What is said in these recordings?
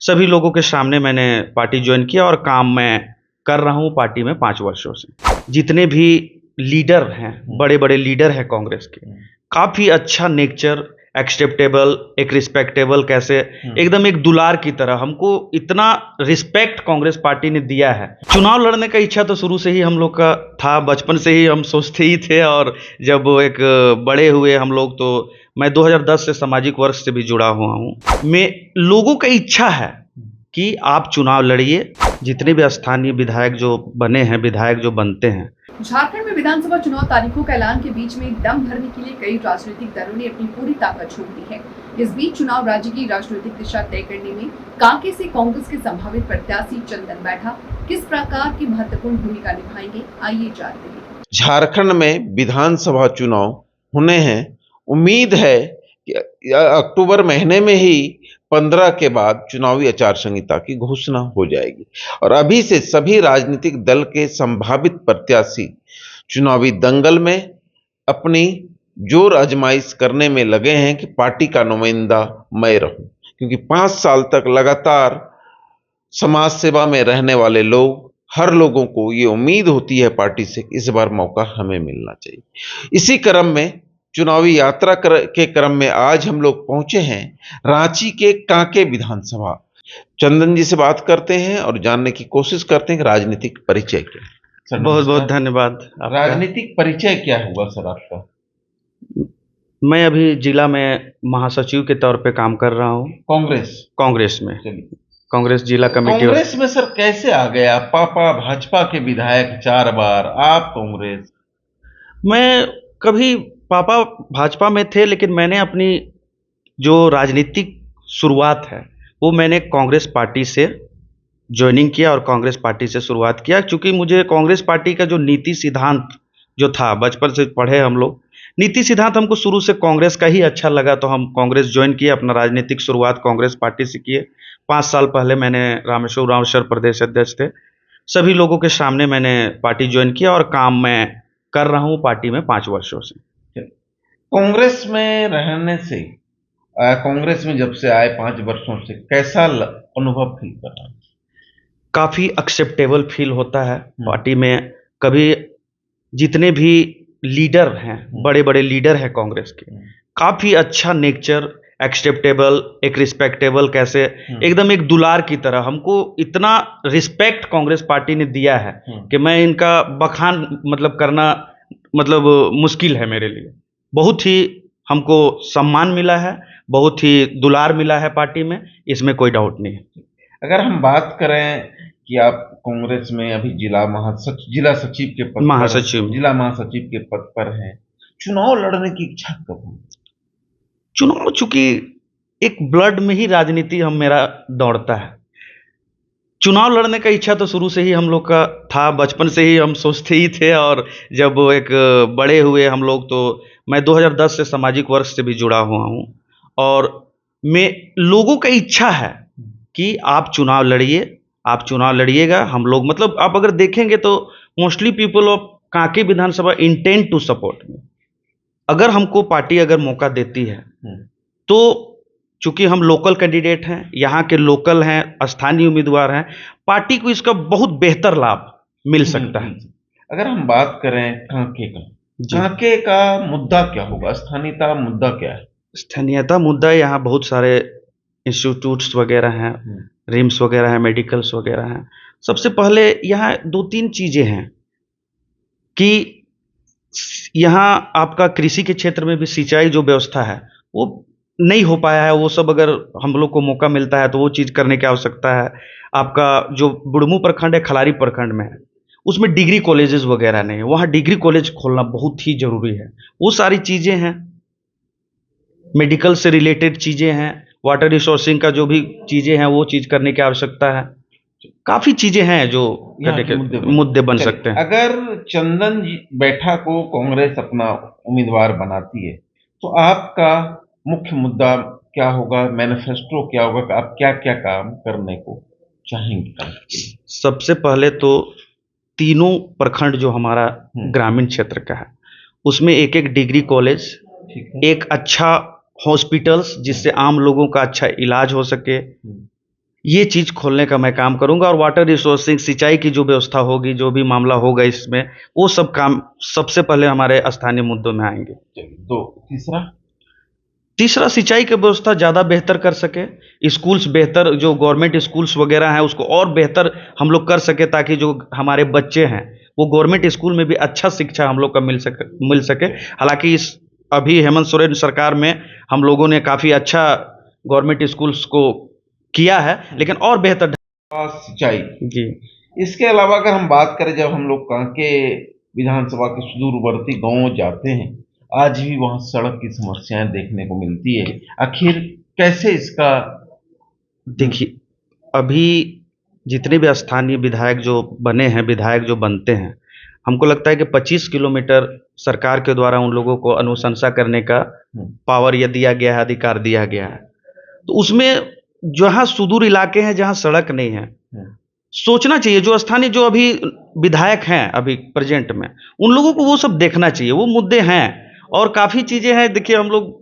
सभी लोगों के सामने मैंने पार्टी ज्वाइन किया और काम मैं कर रहा हूँ पार्टी में 5 वर्षों से। जितने भी लीडर हैं, बड़े बड़े लीडर हैं कांग्रेस के, काफ़ी अच्छा नेचर, एक्सेप्टेबल, एक रिस्पेक्टेबल, कैसे एकदम एक दुलार की तरह हमको इतना रिस्पेक्ट कांग्रेस पार्टी ने दिया है। चुनाव लड़ने का इच्छा तो शुरू से ही हम लोग का था, बचपन से ही हम सोचते ही थे। और जब एक बड़े हुए हम लोग, तो मैं 2010 से सामाजिक वर्ग से भी जुड़ा हुआ हूँ। मैं लोगों का इच्छा है कि आप चुनाव लड़िए। जितने भी स्थानीय विधायक जो बने हैं, विधायक जो बनते हैं, झारखंड में विधानसभा चुनाव तारीखों का ऐलान के बीच में दम भरने के लिए कई राजनीतिक दलों ने अपनी पूरी ताकत झोंक दी है। इस बीच चुनाव राज्य की राजनीतिक दिशा तय करने में कांके से कांग्रेस के संभावित प्रत्याशी चंदन बैठा किस प्रकार की महत्वपूर्ण भूमिका निभाएंगे, आइए जानते हैं। झारखंड में विधानसभा चुनाव होने हैं। उम्मीद है कि अक्टूबर महीने में ही 15 के बाद चुनावी आचार संहिता की घोषणा हो जाएगी और अभी से सभी राजनीतिक दल के संभावित प्रत्याशी चुनावी दंगल में अपनी जोर आजमाइश करने में लगे हैं कि पार्टी का नुमाइंदा मैं रहूं, क्योंकि 5 साल तक लगातार समाज सेवा में रहने वाले लोग, हर लोगों को ये उम्मीद होती है पार्टी से कि इस बार मौका हमें मिलना चाहिए। इसी क्रम में चुनावी यात्रा के क्रम में आज हम लोग पहुंचे हैं रांची के कांके विधानसभा। चंदन जी से बात करते हैं और जानने की कोशिश करते हैं कि राजनीतिक परिचय क्या है। बहुत बहुत धन्यवाद। राजनीतिक परिचय क्या हुआ सर आपका? मैं अभी जिला में महासचिव के तौर पे काम कर रहा हूँ कांग्रेस में। कांग्रेस जिला कमेटी। कांग्रेस में सर कैसे आ गया? पापा भाजपा के विधायक 4 बार, आप कांग्रेस। मैं कभी पापा भाजपा में थे, लेकिन मैंने अपनी जो राजनीतिक शुरुआत है वो मैंने कांग्रेस पार्टी से ज्वाइनिंग किया और कांग्रेस पार्टी से शुरुआत किया। क्योंकि मुझे कांग्रेस पार्टी का जो नीति सिद्धांत जो था, बचपन से पढ़े हम लोग, नीति सिद्धांत हमको शुरू से कांग्रेस का ही अच्छा लगा, तो हम कांग्रेस ज्वाइन किए। अपना राजनीतिक शुरुआत कांग्रेस पार्टी से किए। 5 साल पहले मैंने रामेश्वर प्रदेश अध्यक्ष थे। सभी लोगों के सामने मैंने पार्टी ज्वाइन किया और काम मैं कर रहा हूँ पार्टी में 5 वर्षों से। कांग्रेस में रहने से, कांग्रेस में जब से आए 5 वर्षों से, कैसा अनुभव फील कर रहा है? काफ़ी एक्सेप्टेबल फील होता है पार्टी में। कभी जितने भी लीडर हैं, बड़े बड़े लीडर हैं कांग्रेस के, काफ़ी अच्छा नेचर, एक्सेप्टेबल, एक रिस्पेक्टेबल, कैसे एकदम एक दुलार की तरह हमको इतना रिस्पेक्ट कांग्रेस पार्टी ने दिया है कि मैं इनका बखान करना मुश्किल है मेरे लिए। बहुत ही हमको सम्मान मिला है, बहुत ही दुलार मिला है पार्टी में, इसमें कोई डाउट नहीं है। अगर हम बात करें कि आप कांग्रेस में अभी जिला सचिव के पद जिला महासचिव के पद पर हैं, चुनाव लड़ने की इच्छा कब हुई? चुनाव चूंकि एक ब्लड में ही राजनीति मेरा दौड़ता है। चुनाव लड़ने का इच्छा तो शुरू से ही हम लोग का था, बचपन से ही हम सोचते ही थे। और जब एक बड़े हुए हम लोग, तो मैं 2010 से सामाजिक वर्ग से भी जुड़ा हुआ हूँ। और मैं लोगों का इच्छा है कि आप चुनाव लड़िए, आप चुनाव लड़िएगा। हम लोग आप अगर देखेंगे तो mostly people of Kanke Vidhan Sabha intend to support me. अगर हमको पार्टी अगर मौका देती है तो चूंकि हम लोकल कैंडिडेट हैं, यहाँ के लोकल हैं, स्थानीय उम्मीदवार हैं, पार्टी को इसका बहुत बेहतर लाभ मिल सकता है। अगर हम बात करें कांके का मुद्दा क्या होगा? स्थानीयता मुद्दा क्या है? स्थानीयता मुद्दा यहाँ बहुत सारे इंस्टीट्यूट्स वगैरह हैं, रिम्स वगैरह हैं, मेडिकल्स वगैरह हैं। सबसे पहले यहाँ 2-3 चीज़ें हैं कि यहाँ आपका कृषि के क्षेत्र में भी सिंचाई जो व्यवस्था है वो नहीं हो पाया है। वो सब अगर हम लोग को मौका मिलता है तो वो चीज़ करने की आवश्यकता है। आपका जो बुढ़मू प्रखंड है, खलारी प्रखंड में है, उसमें डिग्री कॉलेजेस वगैरह नहीं है, वहाँ डिग्री कॉलेज खोलना बहुत ही ज़रूरी है। वो सारी चीज़ें हैं, मेडिकल से रिलेटेड चीज़ें हैं, वाटर रिसोर्सिंग का जो भी चीज़ें हैं वो चीज़ करने की आवश्यकता है। काफ़ी चीज़ें हैं जो करने के मुद्दे बन सकते हैं। अगर चंदन जी बैठा को कांग्रेस अपना उम्मीदवार बनाती है तो आपका मुख्य मुद्दा क्या होगा? मैनिफेस्टो क्या होगा? आप क्या क्या काम करने को चाहेंगे? सबसे पहले तो तीनों प्रखंड जो हमारा ग्रामीण क्षेत्र का है उसमें एक एक डिग्री कॉलेज, एक अच्छा हॉस्पिटल्स जिससे आम लोगों का अच्छा इलाज हो सके, ये चीज़ खोलने का मैं काम करूंगा, और वाटर रिसोर्सिंग, सिंचाई की जो व्यवस्था होगी, जो भी मामला होगा इसमें, वो सब काम सबसे पहले हमारे स्थानीय मुद्दों में आएंगे। चलिए, दो। तीसरा? तीसरा, सिंचाई की व्यवस्था ज़्यादा बेहतर कर सके, स्कूल्स बेहतर, जो गवर्नमेंट स्कूल्स वगैरह हैं उसको और बेहतर हम लोग कर सके, ताकि जो हमारे बच्चे हैं वो गवर्नमेंट स्कूल में भी अच्छा शिक्षा हम लोग का मिल सके। हालांकि इस अभी हेमंत सोरेन सरकार में हम लोगों ने काफ़ी अच्छा गवर्नमेंट स्कूल्स को किया है, लेकिन और बेहतर। सिंचाई। जी। इसके अलावा अगर हम बात करें, जब हम लोग कांके विधानसभा के सुदूरवर्ती गांवों जाते हैं, आज भी वहां सड़क की समस्याएं देखने को मिलती है। आखिर कैसे इसका? देखिए, अभी जितने भी स्थानीय विधायक जो बने हैं, विधायक जो बनते हैं, हमको लगता है कि 25 किलोमीटर सरकार के द्वारा उन लोगों को अनुशंसा करने का पावर या दिया गया है, अधिकार दिया गया है। तो उसमें जहाँ सुदूर इलाके हैं, जहाँ सड़क नहीं है, सोचना चाहिए, जो स्थानीय जो अभी विधायक हैं अभी प्रेजेंट में, उन लोगों को वो सब देखना चाहिए, वो मुद्दे हैं और काफ़ी चीज़ें हैं। देखिए, हम लोग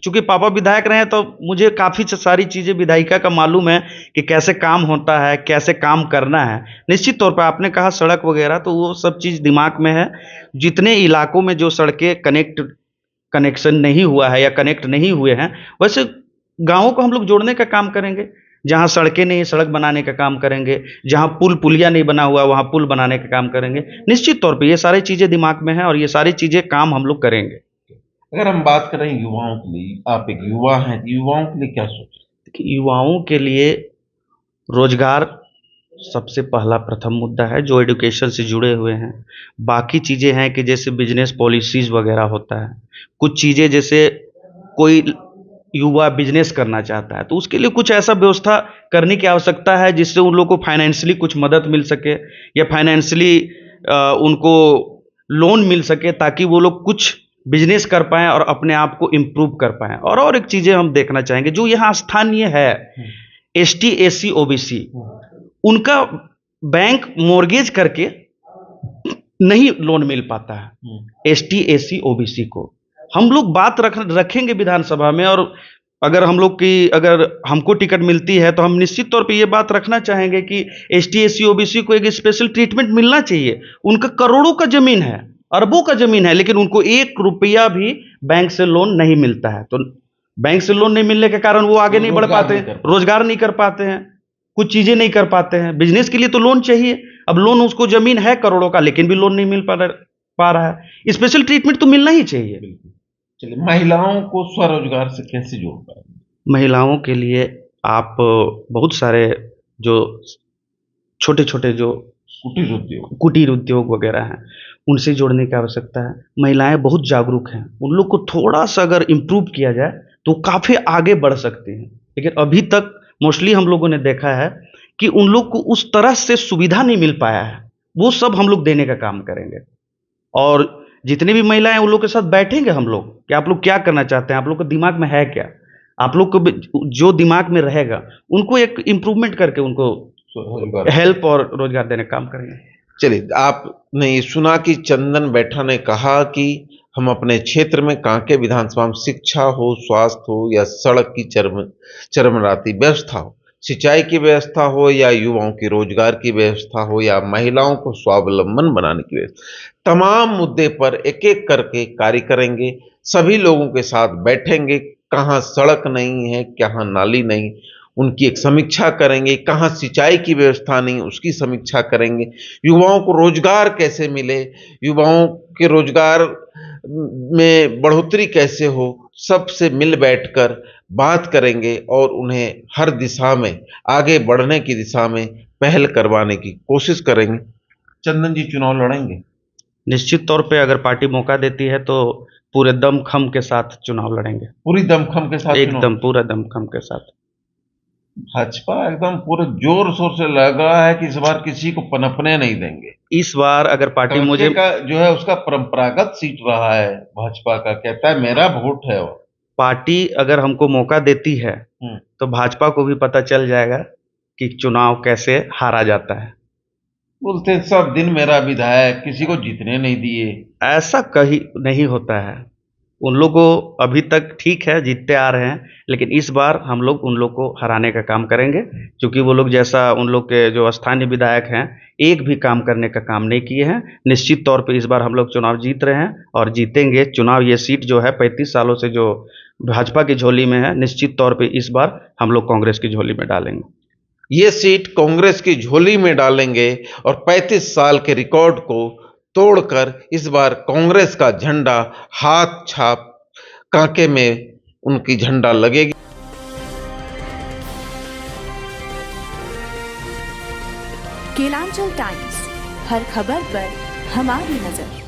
चूंकि पापा विधायक रहे हैं, तो मुझे काफ़ी सारी चीज़ें विधायिका का मालूम है कि कैसे काम होता है, कैसे काम करना है। निश्चित तौर पर आपने कहा सड़क वगैरह, तो वो सब चीज़ दिमाग में है। जितने इलाकों में जो सड़कें कनेक्शन नहीं हुआ है या कनेक्ट नहीं हुए हैं, वैसे गाँवों को हम लोग जोड़ने का काम करेंगे। जहाँ सड़कें नहीं, सड़क बनाने का काम करेंगे। जहाँ पुल पुलिया नहीं बना हुआ, वहाँ पुल बनाने का काम करेंगे। निश्चित तौर पे ये सारी चीज़ें दिमाग में हैं और ये सारी चीज़ें काम हम लोग करेंगे। अगर हम बात करें युवाओं के लिए, आप एक युवा हैं, तो युवाओं के लिए क्या सोच रहे हैं? देखिए, युवाओं के लिए रोजगार सबसे पहला प्रथम मुद्दा है, जो एजुकेशन से जुड़े हुए हैं। बाकी चीज़ें हैं कि जैसे बिजनेस पॉलिसीज़ वगैरह होता है, कुछ चीज़ें जैसे कोई युवा बिजनेस करना चाहता है, तो उसके लिए कुछ ऐसा व्यवस्था करने की आवश्यकता है जिससे उन लोग को फाइनेंशियली कुछ मदद मिल सके, या फाइनेंशियली उनको लोन मिल सके, ताकि वो लोग कुछ बिजनेस कर पाएँ और अपने आप को इम्प्रूव कर पाएँ। और एक चीज़ें हम देखना चाहेंगे, जो यहाँ स्थानीय है, एसटी, एससी, ओबीसी, उनका बैंक मॉर्गेज करके नहीं लोन मिल पाता है। एसटी, एससी, ओबीसी को हम लोग बात रखेंगे विधानसभा में, और अगर हमको टिकट मिलती है तो हम निश्चित तौर पे ये बात रखना चाहेंगे कि एसटी, एससी, ओबीसी को एक स्पेशल ट्रीटमेंट मिलना चाहिए। उनका करोड़ों का जमीन है, अरबों का जमीन है, लेकिन उनको 1 रुपया भी बैंक से लोन नहीं मिलता है। तो बैंक से लोन नहीं मिलने के कारण वो आगे नहीं बढ़ पाते, रोजगार नहीं कर पाते हैं, कुछ चीजें नहीं कर पाते हैं। बिजनेस के लिए तो लोन चाहिए। अब लोन, उसको जमीन है करोड़ों का, लेकिन भी लोन नहीं मिल पा रहा है। स्पेशल ट्रीटमेंट तो मिलना ही चाहिए। चलिए, महिलाओं को स्वरोजगार से कैसे जोड़ पाएंगे? महिलाओं के लिए आप बहुत सारे जो छोटे छोटे जो कुटीर उद्योग वगैरह हैं, उनसे जोड़ने की आवश्यकता है। महिलाएं बहुत जागरूक हैं, उन लोग को थोड़ा सा अगर इम्प्रूव किया जाए तो काफ़ी आगे बढ़ सकते हैं। लेकिन अभी तक मोस्टली हम लोगों ने देखा है कि उन लोग को उस तरह से सुविधा नहीं मिल पाया है। वो सब हम लोग देने का काम करेंगे, और जितनी भी महिलाएं, उन लोग के साथ बैठेंगे हम लोग कि आप लोग क्या करना चाहते हैं, आप लोग के दिमाग में है क्या, आप लोग को जो दिमाग में रहेगा उनको एक इम्प्रूवमेंट करके उनको हेल्प और रोजगार देने का काम करेंगे। चलिए, आपने ये सुना कि चंदन बैठा ने कहा कि हम अपने क्षेत्र में कांके विधानसभा में शिक्षा हो, स्वास्थ्य हो या सड़क की चरमराती व्यवस्था हो, सिंचाई की व्यवस्था हो या युवाओं की रोजगार की व्यवस्था हो या महिलाओं को स्वावलंबन बनाने की व्यवस्था, तमाम मुद्दे पर एक एक करके कार्य करेंगे। सभी लोगों के साथ बैठेंगे, कहाँ सड़क नहीं है, कहाँ नाली नहीं, उनकी एक समीक्षा करेंगे। कहाँ सिंचाई की व्यवस्था नहीं, उसकी समीक्षा करेंगे। युवाओं को रोजगार कैसे मिले, युवाओं के रोजगार में बढ़ोतरी कैसे हो, सबसे मिल बैठकर बात करेंगे और उन्हें हर दिशा में आगे बढ़ने की दिशा में पहल करवाने की कोशिश करेंगे। चंदन जी चुनाव लड़ेंगे? निश्चित तौर पे अगर पार्टी मौका देती है तो पूरे दमखम के साथ चुनाव लड़ेंगे। पूरी दमखम के साथ? एकदम पूरा दमखम के साथ। भाजपा एकदम पूरे जोर शोर से लग रहा है कि इस बार किसी को पनपने नहीं देंगे। इस बार अगर पार्टी मुझे का जो है उसका परंपरागत सीट रहा है भाजपा का, कहता है मेरा वोट है। वो पार्टी अगर हमको मौका देती है तो भाजपा को भी पता चल जाएगा कि चुनाव कैसे हारा जाता है। बोलते सब दिन मेरा विधायक, किसी को जीतने नहीं दिए। ऐसा कहीं नहीं होता है। उन लोग को अभी तक ठीक है, जीतते आ रहे हैं, लेकिन इस बार हम लोग उन लोग को हराने का काम करेंगे, क्योंकि वो लोग जैसा उन लोग के जो स्थानीय विधायक हैं, एक भी काम करने का काम नहीं किए हैं। निश्चित तौर पे इस बार हम लोग चुनाव जीत रहे हैं और जीतेंगे चुनाव। ये सीट जो है 35 सालों से जो भाजपा की झोली में है, निश्चित तौर पे इस बार हम लोग कांग्रेस की झोली में डालेंगे। ये सीट कांग्रेस की झोली में डालेंगे और 35 साल के रिकॉर्ड को तोड़कर इस बार कांग्रेस का झंडा हाथ छाप कांके में उनकी झंडा लगेगी। केलांचल टाइम्स, हर खबर पर हमारी नजर।